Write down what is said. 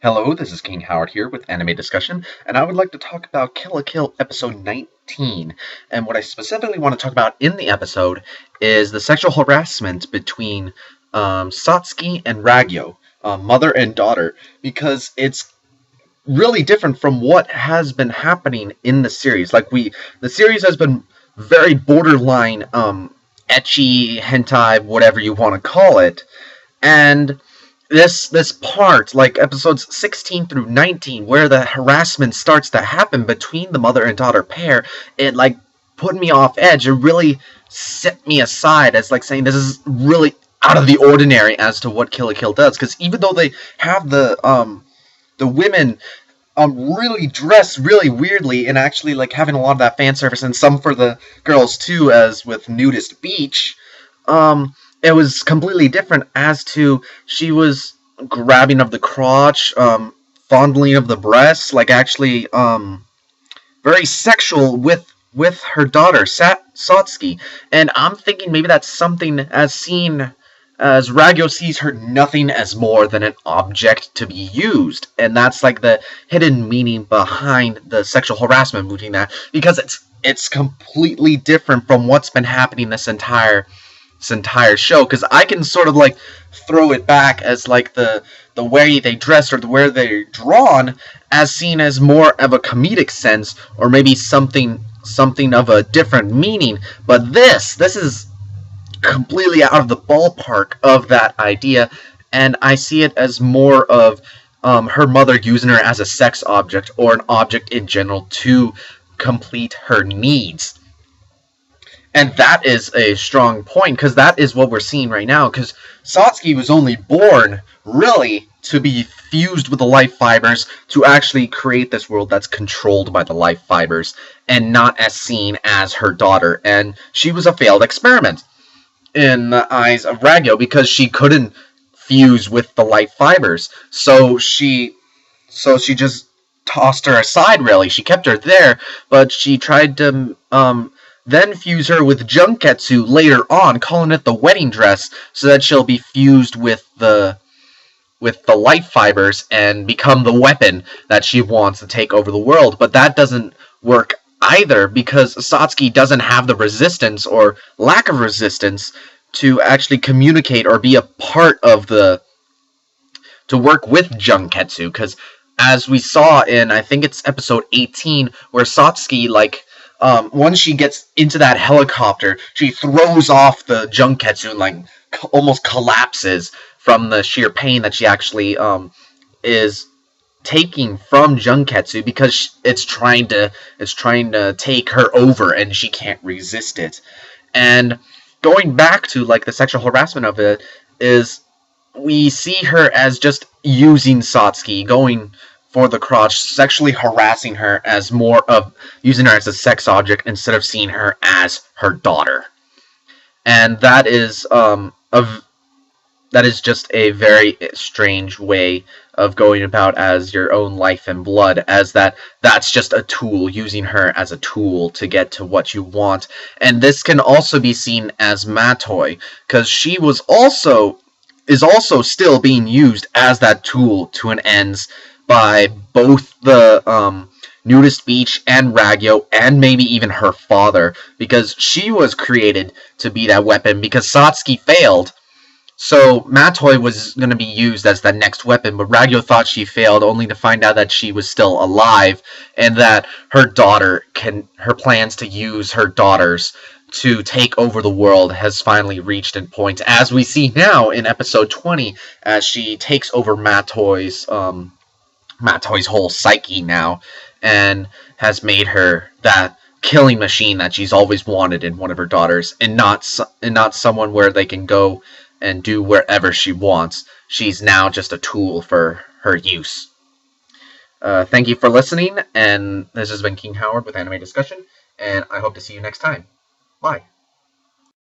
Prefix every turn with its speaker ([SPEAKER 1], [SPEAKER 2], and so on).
[SPEAKER 1] Hello, this is King Howard here with Anime Discussion, and I would like to talk about Kill la Kill episode 19. And what I specifically want to talk about in the episode is the sexual harassment between Satsuki and Ragyo, mother and daughter, because it's really different from what has been happening in the series. The series has been very borderline, ecchi, hentai, whatever you want to call it, and this part, like episodes 16 through 19, where the harassment starts to happen between the mother and daughter pair, it like put me off edge. It really set me aside as like saying this is really out of the ordinary as to what Kill la Kill does. Because even though they have the women really dress really weirdly and actually like having a lot of that fan service, and some for the girls too, as with Nudist Beach, it was completely different as to she was grabbing of the crotch, fondling of the breasts, like actually very sexual with her daughter Satsuki. And I'm thinking maybe that's something as seen as Ragyo sees her nothing as more than an object to be used, and that's like the hidden meaning behind the sexual harassment between that, because it's completely different from what's been happening this entire show. Because I can sort of like throw it back as like the way they dress or the way they're drawn as seen as more of a comedic sense, or maybe something of a different meaning. But this is completely out of the ballpark of that idea, and I see it as more of her mother using her as a sex object or an object in general to complete her needs. And that is a strong point, because that is what we're seeing right now, because Satsuki was only born, really, to be fused with the life fibers to actually create this world that's controlled by the life fibers, and not as seen as her daughter. And she was a failed experiment in the eyes of Ragyo, because she couldn't fuse with the life fibers. So she just tossed her aside, really. She kept her there, but she tried to then fuse her with Junketsu later on, calling it the wedding dress, so that she'll be fused with the life fibers and become the weapon that she wants to take over the world. But that doesn't work either, because Satsuki doesn't have the resistance or lack of resistance to actually communicate or be a part of to work with Junketsu. Because as we saw in, I think it's episode 18, where Satsuki, like, once she gets into that helicopter, she throws off the Junketsu and like almost collapses from the sheer pain that she actually is taking from Junketsu, because it's trying to take her over and she can't resist it. And going back to like the sexual harassment of it, is we see her as just using Satsuki, going for the crotch, sexually harassing her as more of using her as a sex object instead of seeing her as her daughter. And that is just a very strange way of going about as your own life and blood, as that's just a tool, using her as a tool to get to what you want. And this can also be seen as Matoi, because she is also still being used as that tool to an ends by both the Nudist Beach and Ragyo, and maybe even her father, because she was created to be that weapon, because Satsuki failed. So Matoi was going to be used as the next weapon, but Ragyo thought she failed, only to find out that she was still alive, and that her plans to use her daughters to take over the world has finally reached a point, as we see now in episode 20, as she takes over Matoi's whole psyche now, and has made her that killing machine that she's always wanted in one of her daughters, and not someone where they can go and do wherever she wants. She's now just a tool for her use. Thank you for listening, and this has been King Howard with Anime Discussion, and I hope to see you next time. Bye.